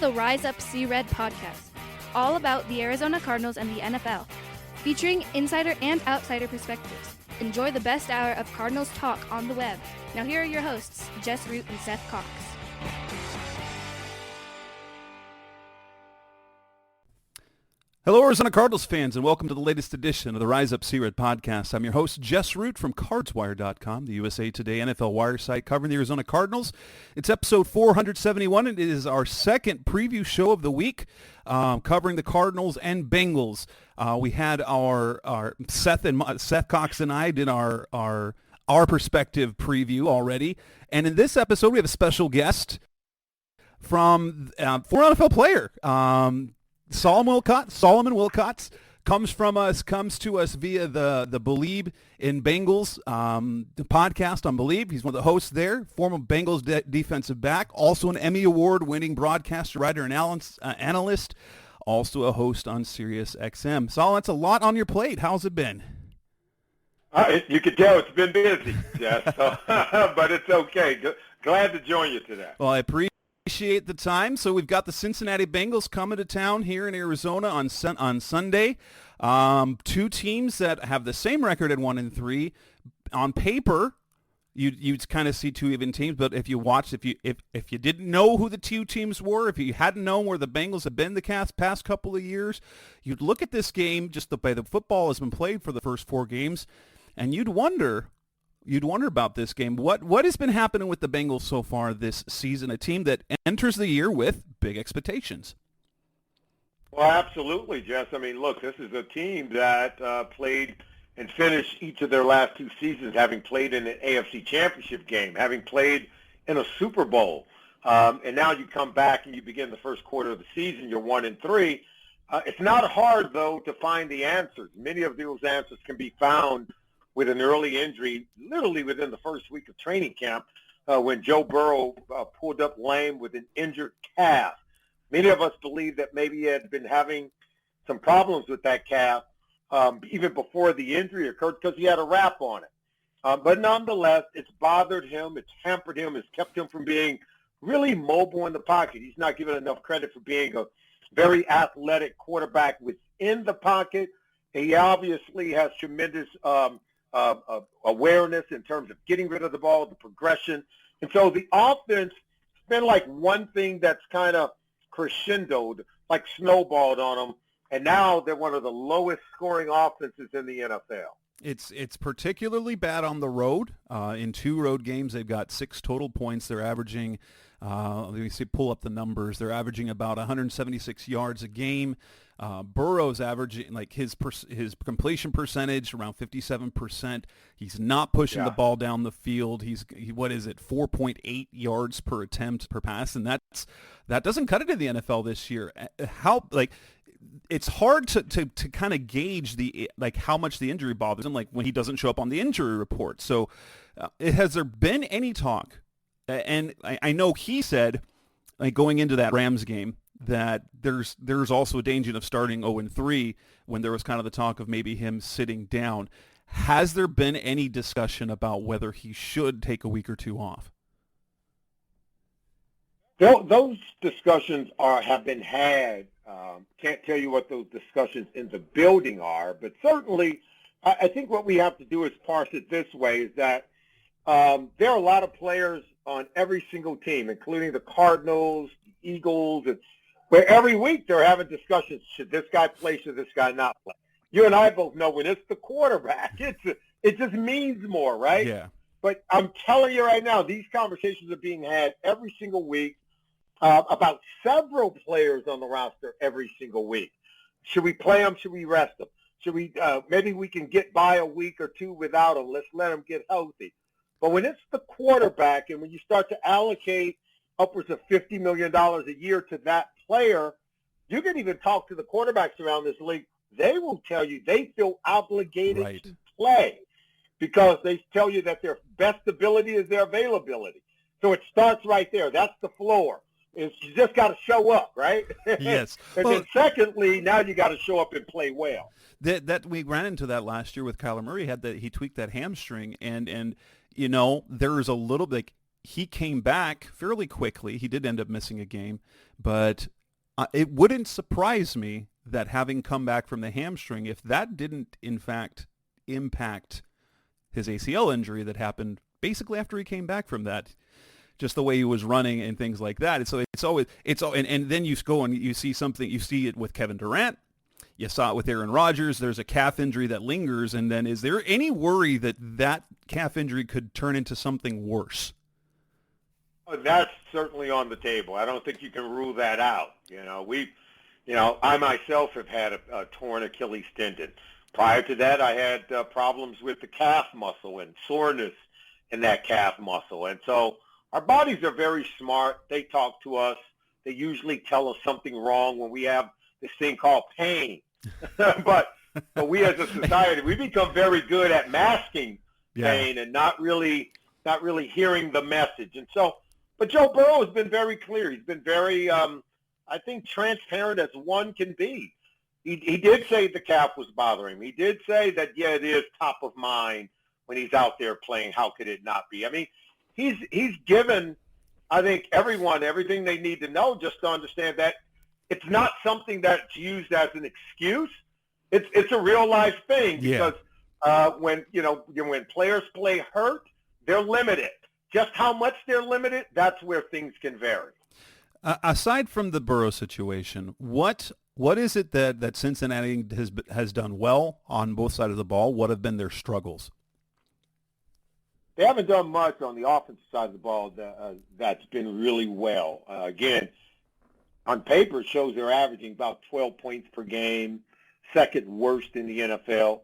the Rise Up See Red podcast, all about the Arizona Cardinals and the NFL, featuring insider and outsider perspectives. Enjoy the best hour of Cardinals talk on the web. Now here are your hosts, Jess Root and Seth Cox. Hello, Arizona Cardinals fans, and welcome to the latest edition of the Rise Up See Red podcast. I'm your host, Jess Root from CardsWire.com, the USA Today NFL wire site covering the Arizona Cardinals. It's episode 471, and it is our second preview show of the week, covering the Cardinals and Bengals. We had our Seth Cox and I did our perspective preview already, and in this episode we have a special guest from former NFL player. Solomon Wilcots comes to us via the Bleav in Bengals the podcast on Bleav. He's one of the hosts there, former Bengals defensive back, also an Emmy Award-winning broadcaster, writer, and analyst, also a host on Sirius XM. Solomon, that's a lot on your plate. How's it been? You can tell it's been busy, Jess, but it's okay. Glad to join you today. Well, I appreciate the time. So we've got the Cincinnati Bengals coming to town here in Arizona on Sunday. Two teams that have the same record at 1-3. On paper, you'd kind of see two even teams. But if you watched, if you didn't know who the two teams were, if you hadn't known where the Bengals have been the past couple of years, you'd look at this game just the way the football has been played for the first four games, and you'd wonder about this game. What has been happening with the Bengals so far this season, a team that enters the year with big expectations? Well, absolutely, Jess. I mean, look, this is a team that played and finished each of their last two seasons having played in an AFC championship game, having played in a Super Bowl. And now you come back and you begin the first quarter of the season, you're 1-3. It's not hard, though, to find the answers. Many of those answers can be found with an early injury, literally within the first week of training camp, when Joe Burrow pulled up lame with an injured calf. Many of us believe that maybe he had been having some problems with that calf even before the injury occurred because he had a wrap on it. But nonetheless, it's bothered him, it's hampered him, it's kept him from being really mobile in the pocket. He's not given enough credit for being a very athletic quarterback within the pocket. He obviously has tremendous awareness in terms of getting rid of the ball, the progression. And so the offense has been like one thing that's kind of crescendoed, like snowballed on them. And now they're one of the lowest scoring offenses in the NFL. It's particularly bad on the road. In two road games, they've got 6 total points. They're averaging, let me see, pull up the numbers. They're averaging about 176 yards a game. Burrow's averaging, like his completion percentage around 57%. He's not pushing the ball down the field. What is it, 4.8 yards per attempt per pass, and that doesn't cut it in the NFL this year. It's hard to kind of gauge how much the injury bothers him, like when he doesn't show up on the injury report. So, has there been any talk? And I know he said, like going into that Rams game, that there's also a danger of starting 0-3 when there was kind of the talk of maybe him sitting down. Has there been any discussion about whether he should take a week or two off? Those discussions have been had. Can't tell you what those discussions in the building are, but certainly I think what we have to do is parse it this way, is that there are a lot of players on every single team, including the Cardinals, the Eagles, where every week they're having discussions, should this guy play, should this guy not play? You and I both know when it's the quarterback, it just means more, right? Yeah. But I'm telling you right now, these conversations are being had every single week about several players on the roster every single week. Should we play them? Should we rest them? Should we maybe we can get by a week or two without them? Let's let them get healthy. But when it's the quarterback and when you start to allocate upwards of $50 million a year to that player, you can even talk to the quarterbacks around this league. They will tell you they feel obligated to play because they tell you that their best ability is their availability. So it starts right there. That's the floor. You just got to show up, right? Yes. And then secondly, now you got to show up and play well. That we ran into that last year with Kyler Murray. He tweaked that hamstring, and you know, there's a little bit. He came back fairly quickly. He did end up missing a game, but it wouldn't surprise me that having come back from the hamstring, if that didn't in fact impact his ACL injury that happened basically after he came back from that, just the way he was running and things like that. And so and then you go and you see something, you see it with Kevin Durant. You saw it with Aaron Rodgers. There's a calf injury that lingers. And then is there any worry that that calf injury could turn into something worse? That's certainly on the table. I don't think you can rule that out. I myself have had a torn Achilles tendon. Prior to that, I had problems with the calf muscle and soreness in that calf muscle. And so our bodies are very smart. They talk to us. They usually tell us something wrong when we have this thing called pain. but we as a society, we become very good at masking pain and not really hearing the message. And so, but Joe Burrow has been very clear. He's been very, I think, transparent as one can be. He did say the calf was bothering him. He did say that, it is top of mind when he's out there playing. How could it not be? I mean, he's given, I think, everyone everything they need to know just to understand that it's not something that's used as an excuse. It's a real life thing because when players play hurt, they're limited. Just how much they're limited, that's where things can vary. Aside from the Burrow situation, what is it that Cincinnati has done well on both sides of the ball? What have been their struggles? They haven't done much on the offensive side of the ball that's been really well. Again, on paper, it shows they're averaging about 12 points per game, second worst in the NFL.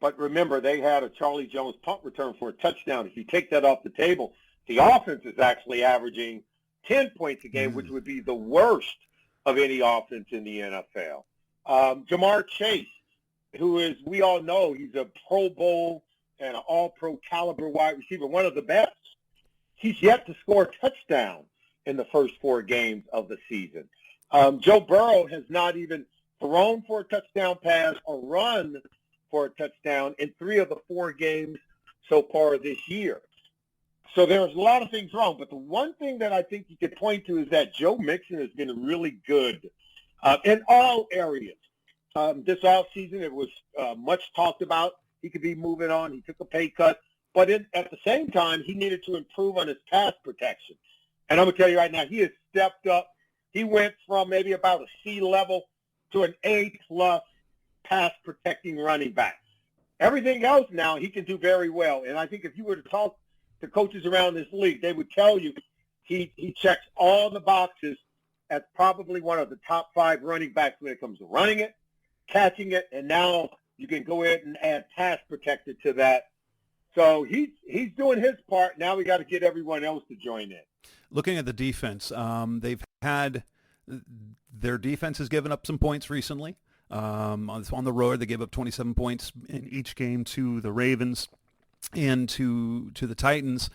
But remember, they had a Charlie Jones punt return for a touchdown. If you take that off the table, the offense is actually averaging 10 points a game, which would be the worst of any offense in the NFL. Jamar Chase, who is, we all know, he's a Pro Bowl and an all-pro caliber wide receiver, one of the best. He's yet to score a touchdown in the first 4 games of the season. Joe Burrow has not even thrown for a touchdown pass or run for a touchdown in 3 of the 4 games so far this year. So there's a lot of things wrong, but the one thing that I think you could point to is that Joe Mixon has been really good in all areas. This offseason, it was much talked about. He could be moving on. He took a pay cut. But at the same time, he needed to improve on his pass protection. And I'm going to tell you right now, he has stepped up. He went from maybe about a C level to an A-plus pass protecting running back. Everything else now he can do very well. And I think if you were to talk to coaches around this league, they would tell you he checks all the boxes as probably one of the top 5 running backs when it comes to running it, catching it, and now you can go ahead and add pass protector to that. So he's doing his part. Now we got to get everyone else to join in. Looking at the defense, they've had their defense has given up some points recently. On the road, they gave up 27 points in each game to the Ravens and to the Titans.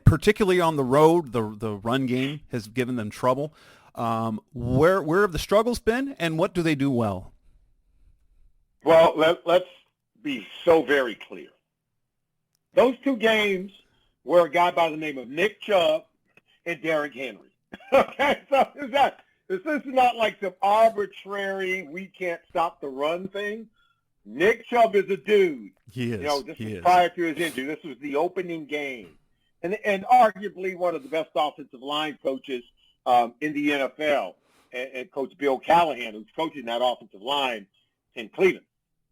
Particularly on the road, the run game has given them trouble. Where have the struggles been, and what do they do well? Well, let's be so very clear. Those 2 games were a guy by the name of Nick Chubb and Derrick Henry. Okay, so this is not like some arbitrary, we can't stop the run thing. Nick Chubb is a dude. He is. This was prior to his injury. This was the opening game. And arguably one of the best offensive line coaches in the NFL, and Coach Bill Callahan, who's coaching that offensive line in Cleveland.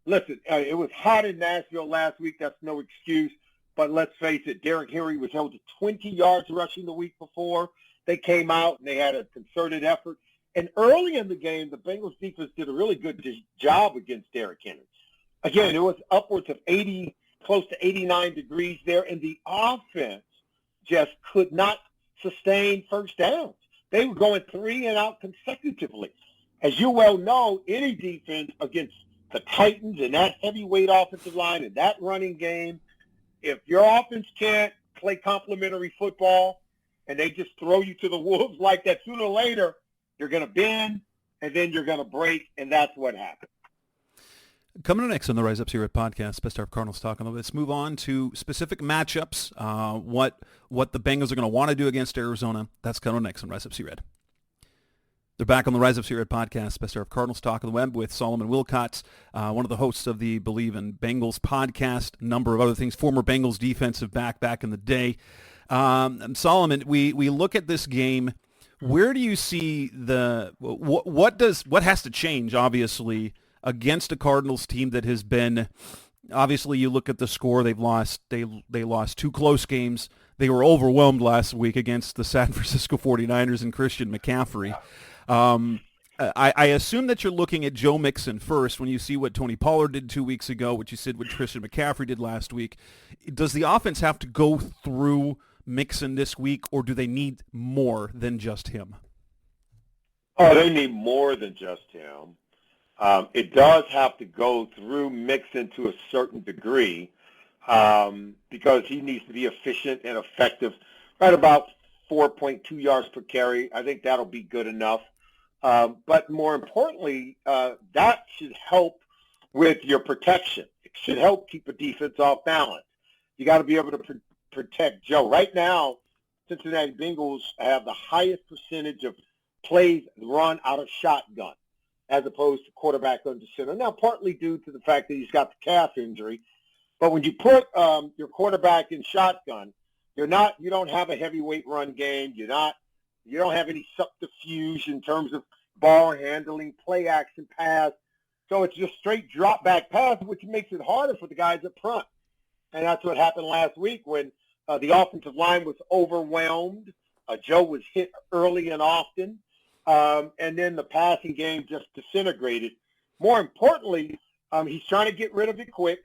Listen, it was hot in Nashville last week. That's no excuse. But let's face it, Derrick Henry was held to 20 yards rushing the week before. They came out and they had a concerted effort. And early in the game, the Bengals defense did a really good job against Derrick Henry. Again, it was upwards of 80, close to 89 degrees there, and the offense just could not sustain first downs. They were going 3 and out consecutively. As you well know, any defense against the Titans and that heavyweight offensive line and that running game, if your offense can't play complementary football and they just throw you to the wolves like that, sooner or later you're going to bend and then you're going to break, and that's what happened. Coming up next on the Rise Up Series podcast, Best of Cardinals Talk. Let's move on to specific matchups, what the Bengals are going to want to do against Arizona. That's coming up next on Rise Up Series. They're back on the Rise Up Spirit podcast, best of Cardinals Talk on the Web with Solomon Wilcots, one of the hosts of the Bleav in Bengals podcast, a number of other things, former Bengals defensive back in the day. Solomon, we look at this game. Where do you see what has to change, obviously, against a Cardinals team that has been, obviously you look at the score, they lost 2 close games. They were overwhelmed last week against the San Francisco 49ers and Christian McCaffrey. I assume that you're looking at Joe Mixon first when you see what Tony Pollard did 2 weeks ago, what you said what Christian McCaffrey did last week. Does the offense have to go through Mixon this week, or do they need more than just him? Oh, they need more than just him. It does have to go through Mixon to a certain degree because he needs to be efficient and effective, right about 4.2 yards per carry. I think that'll be good enough. But more importantly, that should help with your protection. It should help keep a defense off balance. You got to be able to protect Joe. Right now, Cincinnati Bengals have the highest percentage of plays run out of shotgun as opposed to quarterback under center. Now, partly due to the fact that he's got the calf injury. But when you put your quarterback in shotgun, you don't have a heavyweight run game. You don't have any subterfuge in terms of ball handling, play action pass. So it's just straight drop back pass, which makes it harder for the guys up front. And that's what happened last week when the offensive line was overwhelmed. Joe was hit early and often. And then the passing game just disintegrated. More importantly, he's trying to get rid of it quick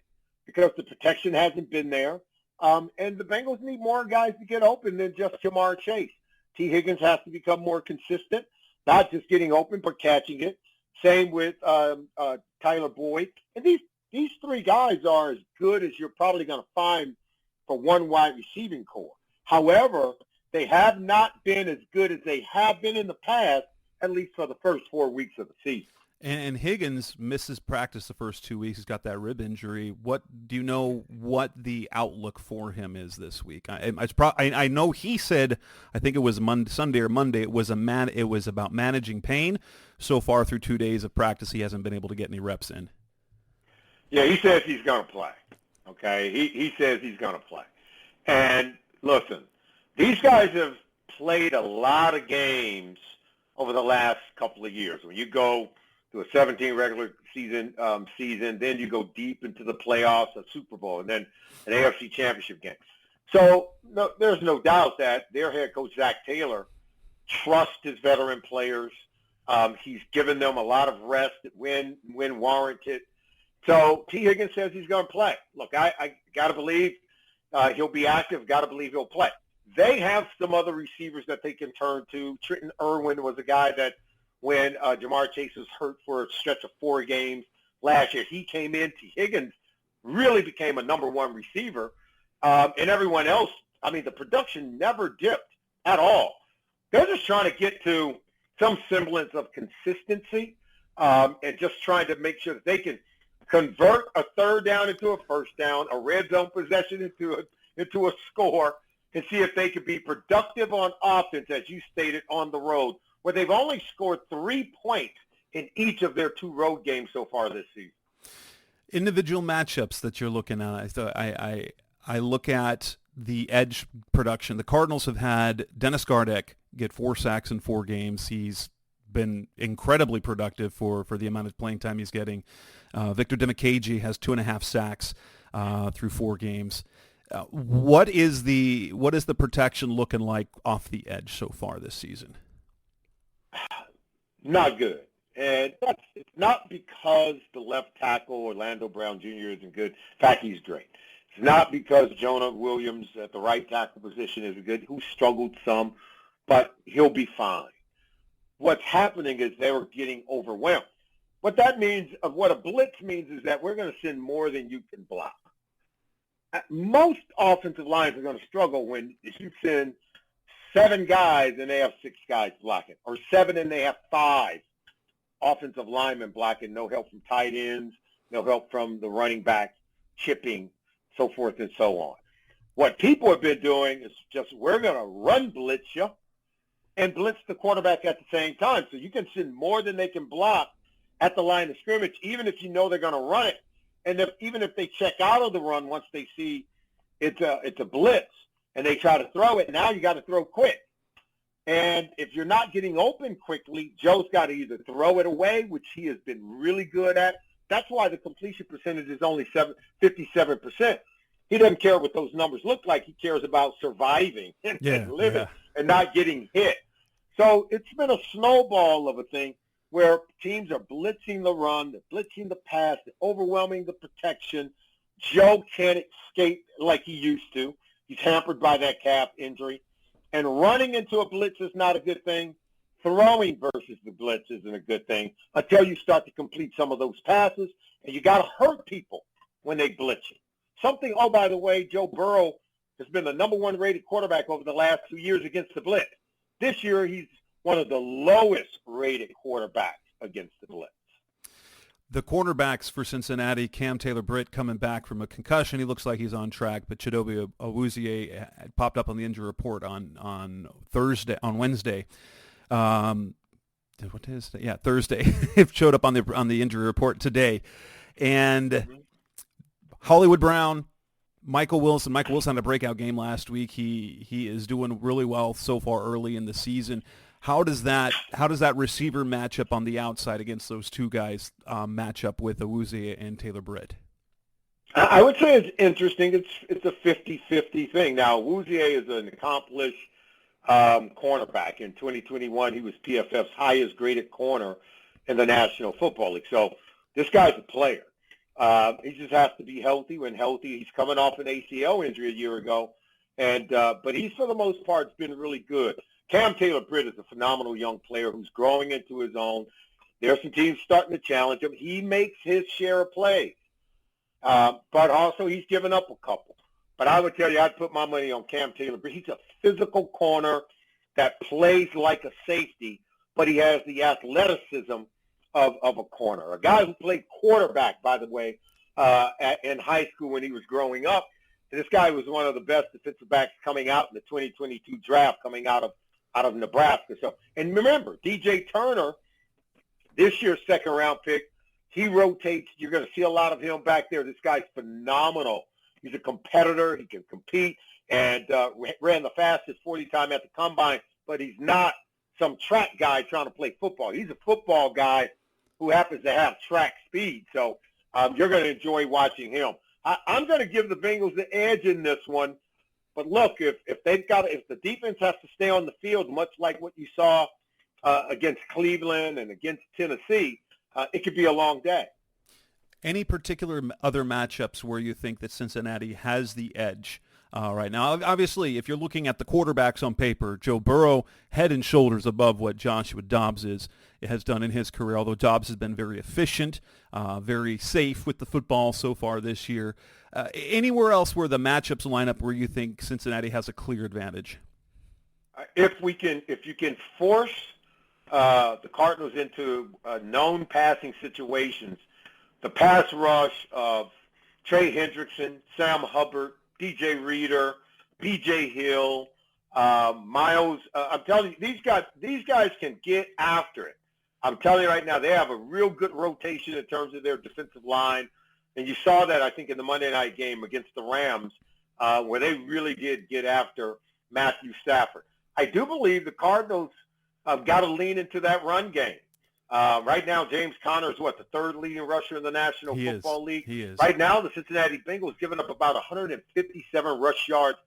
because the protection hasn't been there. And the Bengals need more guys to get open than just Jamar Chase. T. Higgins has to become more consistent, not just getting open, but catching it. Same with Tyler Boyd. And these 3 guys are as good as you're probably going to find for one wide receiving core. However, they have not been as good as they have been in the past, at least for the first 4 weeks of the season. And Higgins misses practice the first 2 weeks. He's got that rib injury. What do you know what the outlook for him is this week? I know he said, I think it was Sunday or Monday, it was about managing pain. So far through 2 days of practice, he hasn't been able to get any reps in. Yeah, he says he's going to play. Okay, he says he's going to play. And listen, these guys have played a lot of games over the last couple of years. When you go to a 17 regular season, then you go deep into the playoffs, a Super Bowl, and then an AFC Championship game. So there's no doubt that their head coach, Zach Taylor, trusts his veteran players. He's given them a lot of rest when warranted. So T. Higgins says he's going to play. Look, I got to believe he'll be active, got to believe he'll play. They have some other receivers that they can turn to. Trenton Irwin was a guy that when Jamar Chase was hurt for a stretch of 4 games last year, he came in. T. Higgins really became a number 1 receiver. And everyone else, I mean, the production never dipped at all. They're just trying to get to some semblance of consistency and just trying to make sure that they can convert a third down into a first down, a red zone possession into a score, and see if they can be productive on offense, as you stated, on the road, where they've only scored 3 points in each of their 2 road games so far this season. Individual matchups that you're looking at, I look at the edge production. The Cardinals have had Dennis Gardeck get 4 sacks in 4 games. He's been incredibly productive for the amount of playing time he's getting. Victor Dimukeje has 2.5 sacks through 4 games. What is the protection looking like off the edge so far this season? Not good. And it's not because the left tackle, Orlando Brown Jr., isn't good. In fact, he's great. It's not because Jonah Williams at the right tackle position isn't good, who struggled some, but he'll be fine. What's happening is they were getting overwhelmed. What that means, what a blitz means, is that we're going to send more than you can block. Most offensive lines are going to struggle when you send 7 guys and they have 6 guys blocking, or 7 and they have 5 offensive linemen blocking, no help from tight ends, no help from the running back, chipping, so forth and so on. What people have been doing is just, we're going to run blitz you, and blitz the quarterback at the same time. So you can send more than they can block at the line of scrimmage, even if you know they're going to run it. And even if they check out of the run once they see it's a blitz and they try to throw it, now you got to throw quick. And if you're not getting open quickly, Joe's got to either throw it away, which he has been really good at. That's why the completion percentage is only 57%. He doesn't care what those numbers look like. He cares about surviving and living and not getting hit. So it's been a snowball of a thing where teams are blitzing the run, they're blitzing the pass, they're overwhelming the protection. Joe can't escape like he used to. He's hampered by that calf injury. And running into a blitz is not a good thing. Throwing versus the blitz isn't a good thing until you start to complete some of those passes. And you got to hurt people when they blitz you. Oh, by the way, Joe Burrow has been the number one rated quarterback over the last 2 years against the blitz. This year, he's one of the lowest rated quarterbacks against the blitz. The cornerbacks for Cincinnati, Cam Taylor-Britt coming back from a concussion. He looks like he's on track, but Chidobe Awuzie popped up on the injury report on Wednesday. What day is it? Yeah, Thursday. It showed up on the injury report today. And Hollywood Brown, Michael Wilson. Michael Wilson had a breakout game last week. He is doing really well so far early in the season. How does that receiver matchup on the outside against those two guys match up with Awuzie and Taylor-Britt? I would say it's interesting. It's a 50-50 thing. Now, Awuzie is an accomplished cornerback. In 2021, he was PFF's highest graded corner in the National Football League. So this guy's a player. He just has to be healthy. When healthy, he's coming off an ACL injury a year ago, but he's for the most part been really good. Cam Taylor-Britt is a phenomenal young player who's growing into his own. There are some teams starting to challenge him. He makes his share of plays, but also he's given up a couple. But I would tell you, I'd put my money on Cam Taylor-Britt. He's a physical corner that plays like a safety, but he has the athleticism of a corner. A guy who played quarterback, by the way, in high school when he was growing up. And this guy was one of the best defensive backs coming out in the 2022 draft, coming out of Nebraska. So, and remember, DJ Turner, this year's second-round pick, he rotates. You're going to see a lot of him back there. This guy's phenomenal. He's a competitor. He can compete and ran the fastest 40 time at the combine, but he's not some track guy trying to play football. He's a football guy who happens to have track speed. So you're going to enjoy watching him. I'm going to give the Bengals the edge in this one. But look, if the defense has to stay on the field, much like what you saw against Cleveland and against Tennessee, it could be a long day. Any particular other matchups where you think that Cincinnati has the edge right now? Obviously, if you're looking at the quarterbacks on paper, Joe Burrow, head and shoulders above what Joshua Dobbs has done in his career, although Dobbs has been very efficient, very safe with the football so far this year. Anywhere else where the matchups line up where you think Cincinnati has a clear advantage? If you can force the Cardinals into known passing situations, the pass rush of Trey Hendrickson, Sam Hubbard, DJ Reader, B.J. Hill, Miles. I'm telling you, these guys can get after it. I'm telling you right now, they have a real good rotation in terms of their defensive line. And you saw that, I think, in the Monday night game against the Rams, where they really did get after Matthew Stafford. I do believe the Cardinals have got to lean into that run game. Right now, James Conner is, the third leading rusher in the National Football League? He is. Right now, the Cincinnati Bengals giving up about 157 rush yards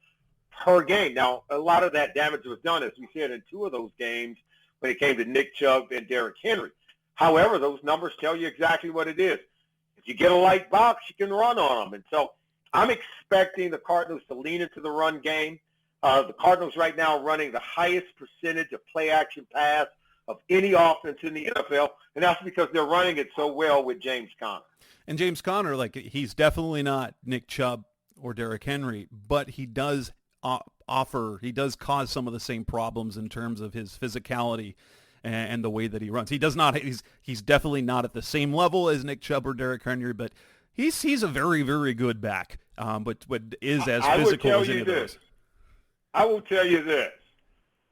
per game. Now, a lot of that damage was done, as we said, in two of those games when it came to Nick Chubb and Derrick Henry. However, those numbers tell you exactly what it is. If you get a light box, you can run on them. And so I'm expecting the Cardinals to lean into the run game. The Cardinals right now are running the highest percentage of play-action pass of any offense in the NFL, and that's because they're running it so well with James Conner. And James Conner, he's definitely not Nick Chubb or Derrick Henry, but he does cause some of the same problems in terms of his physicality and the way that he runs. He's definitely not at the same level as Nick Chubb or Derrick Henry, but he's a very, very good back, but is as physical as any of those. I will tell you this.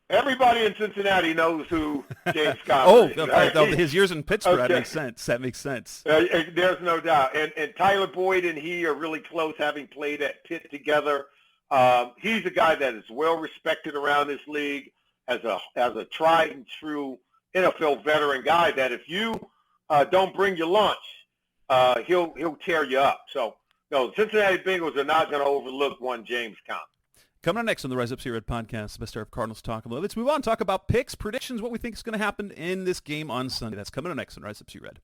Everybody in Cincinnati knows who James Conner is. Right? His years in Pittsburgh, Okay. that makes sense. That makes sense. There's no doubt. And Tyler Boyd and he are really close, having played at Pitt together. He's a guy that is well respected around this league as a tried and true NFL veteran guy that if you don't bring your lunch, he'll tear you up. So, no, the Cincinnati Bengals are not going to overlook one James Conner. Coming up next on the Rise Up See Red podcast, best hour of Cardinals Talk. Let's move on and talk about picks, predictions, what we think is going to happen in this game on Sunday. That's coming up next on Rise Up See Red.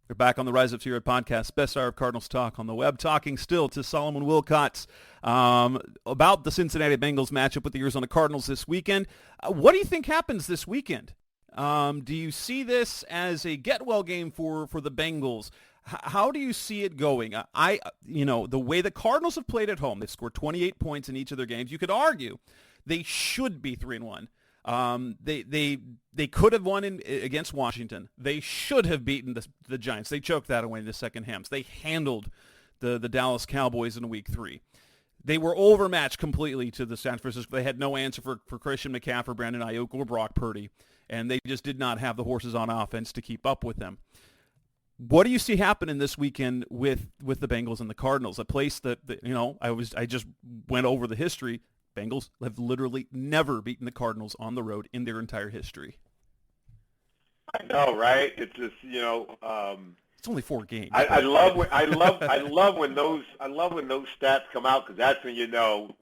We're back on the Rise Up See Red podcast, best hour of Cardinals Talk on the web, talking still to Solomon Wilcots about the Cincinnati Bengals matchup with the Arizona Cardinals this weekend. What do you think happens this weekend? Do you see this as a get-well game for the Bengals? How do you see it going? The way the Cardinals have played at home, they've scored 28 points in each of their games. You could argue they should be 3-1. They could have won against Washington. They should have beaten the Giants. They choked that away in the second halves. They handled the Dallas Cowboys in week 3. They were overmatched completely to the San Francisco. They had no answer for Christian McCaffrey, Brandon Ayuk, or Brock Purdy, and they just did not have the horses on offense to keep up with them. What do you see happening this weekend with the Bengals and the Cardinals? A place that I just went over the history. Bengals have literally never beaten the Cardinals on the road in their entire history. I know, right? It's just it's only 4 games. I love when those stats come out, because that's when you know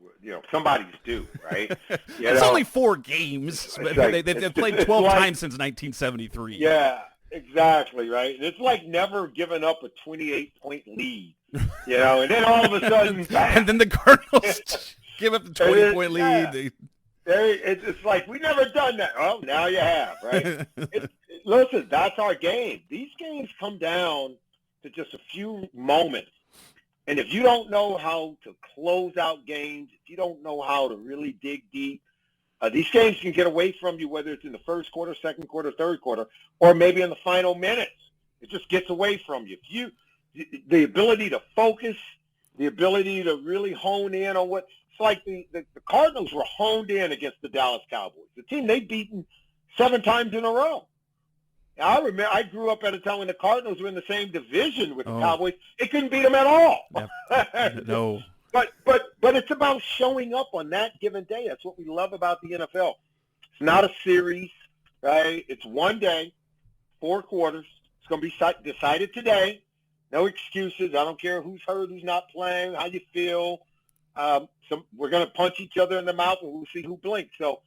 somebody's due, right? It's only 4 games. Like, they've played 12 times since 1973. Yeah. Exactly, right? And it's like never giving up a 28-point lead, and then all of a sudden, bam. And then the Cardinals give up the 20-point lead. Yeah. It's like, we never done that. Oh, now you have, right? Listen, that's our game. These games come down to just a few moments. And if you don't know how to close out games, if you don't know how to really dig deep, these games can get away from you, whether it's in the first quarter, second quarter, third quarter, or maybe in the final minutes. It just gets away from you. The ability to focus, the ability to really hone in on it's like the Cardinals were honed in against the Dallas Cowboys, the team they'd beaten 7 times in a row. Now, I remember I grew up at a time when the Cardinals were in the same division with the Cowboys. It couldn't beat them at all. No. But it's about showing up on that given day. That's what we love about the NFL. It's not a series, right? It's one day, 4 quarters. It's going to be decided today. No excuses. I don't care who's hurt, who's not playing, how you feel. We're going to punch each other in the mouth, and we'll see who blinks. So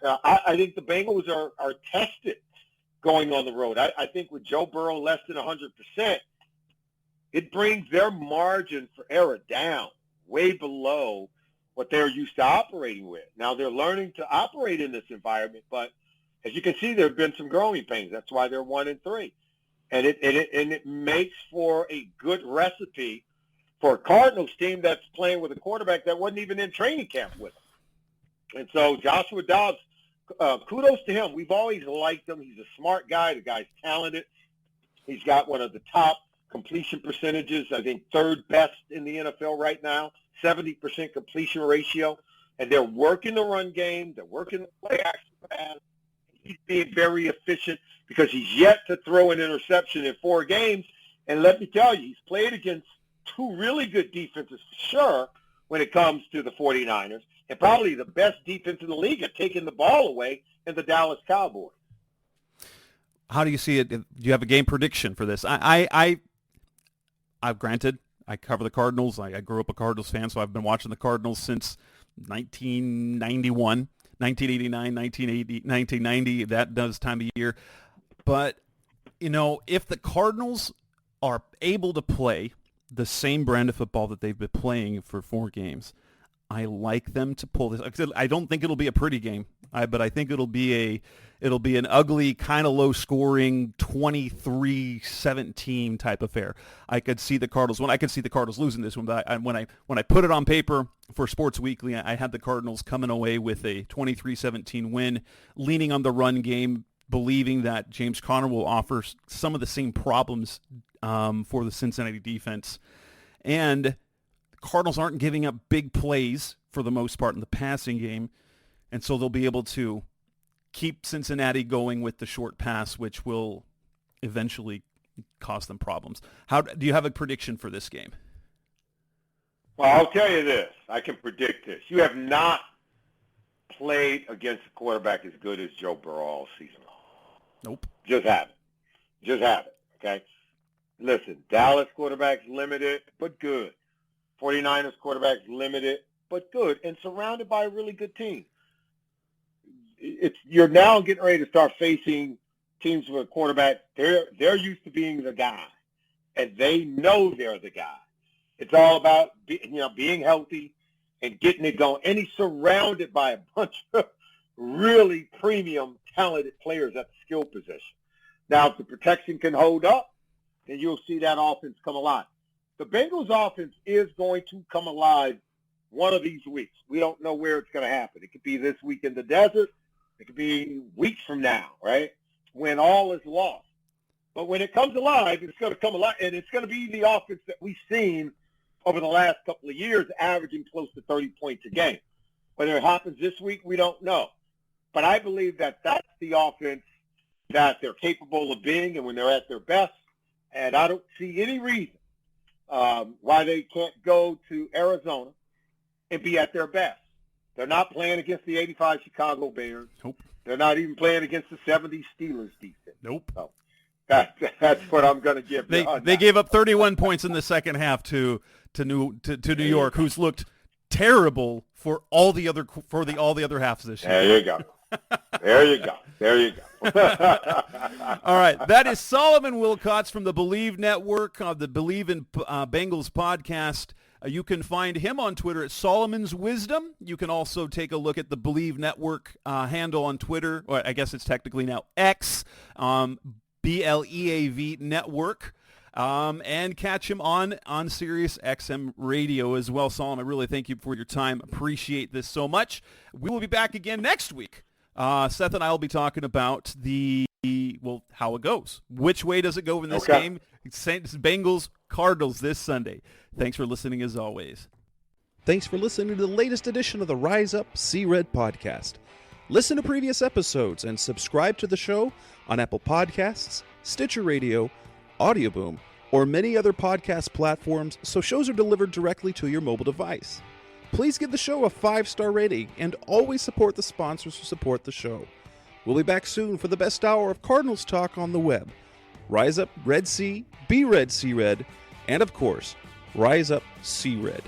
I think the Bengals are tested going on the road. I think with Joe Burrow less than 100%, it brings their margin for error down way below what they're used to operating with. Now they're learning to operate in this environment, but as you can see, there have been some growing pains. That's why they're 1-3, and it makes for a good recipe for a Cardinals team that's playing with a quarterback that wasn't even in training camp with them. And so Joshua Dobbs, kudos to him. We've always liked him. He's a smart guy. The guy's talented. He's got one of the top completion percentages, I think 3rd best in the NFL right now, 70% completion ratio. And they're working the run game. They're working the play action pass. He's being very efficient because he's yet to throw an interception in 4 games. And let me tell you, he's played against 2 really good defenses for sure when it comes to the 49ers, and probably the best defense in the league at taking the ball away in the Dallas Cowboys. How do you see it? Do you have a game prediction for this? I've granted, I cover the Cardinals. I grew up a Cardinals fan, so I've been watching the Cardinals since 1991, 1989, 1980, 1990. That does time of year. But, if the Cardinals are able to play the same brand of football that they've been playing for 4 games, I like them to pull this. I don't think it'll be a pretty game, but I think it'll be an ugly, kind of low-scoring 23-17 type affair. I could see the Cardinals losing this one, but when I put it on paper for Sports Weekly, I had the Cardinals coming away with a 23-17 win, leaning on the run game, believing that James Conner will offer some of the same problems for the Cincinnati defense. And the Cardinals aren't giving up big plays for the most part in the passing game. And so they'll be able to keep Cincinnati going with the short pass, which will eventually cause them problems. Do you have a prediction for this game? Well, I'll tell you this. I can predict this. You have not played against a quarterback as good as Joe Burrow all season long. Nope. Just haven't. Okay? Listen, Dallas quarterback's limited, but good. 49ers quarterback's limited, but good, and surrounded by a really good team. You're now getting ready to start facing teams with a quarterback. They're used to being the guy, and they know they're the guy. It's all about being healthy and getting it going. And he's surrounded by a bunch of really premium, talented players at the skill position. Now, if the protection can hold up, then you'll see that offense come alive. The Bengals offense is going to come alive one of these weeks. We don't know where it's going to happen. It could be this week in the desert. It could be weeks from now, right, when all is lost. But when it comes alive, it's going to come alive, and it's going to be the offense that we've seen over the last couple of years, averaging close to 30 points a game. Whether it happens this week, we don't know. But I Bleav that that's the offense that they're capable of being and when they're at their best. And I don't see any reason why they can't go to Arizona and be at their best. They're not playing against the 85 Chicago Bears. Nope. They're not even playing against the 70 Steelers defense. Nope. So that's what I'm going to give them. They gave up 31 points in the second half to New York, who's looked terrible for all the other halves this year. There you go. All right, that is Solomon Wilcots from the Bleav Network, the Bleav in Bengals podcast. You can find him on Twitter at Solomon's Wisdom. You can also take a look at the Bleav Network handle on Twitter, or I guess it's technically now X, BLEAV Network. And catch him on Sirius XM Radio as well. Solomon, I really thank you for your time. Appreciate this so much. We will be back again next week. Seth and I will be talking about how it goes. Which way does it go in this game? Bengals, Cardinals this Sunday. Thanks for listening as always. Thanks for listening to the latest edition of the Rise Up, See Red podcast. Listen to previous episodes and subscribe to the show on Apple Podcasts, Stitcher Radio, Audioboom, or many other podcast platforms so shows are delivered directly to your mobile device. Please give the show a 5-star rating and always support the sponsors who support the show. We'll be back soon for the best hour of Cardinals talk on the web. Rise up, Red Sea, be red, see red, and of course, Rise up, see red.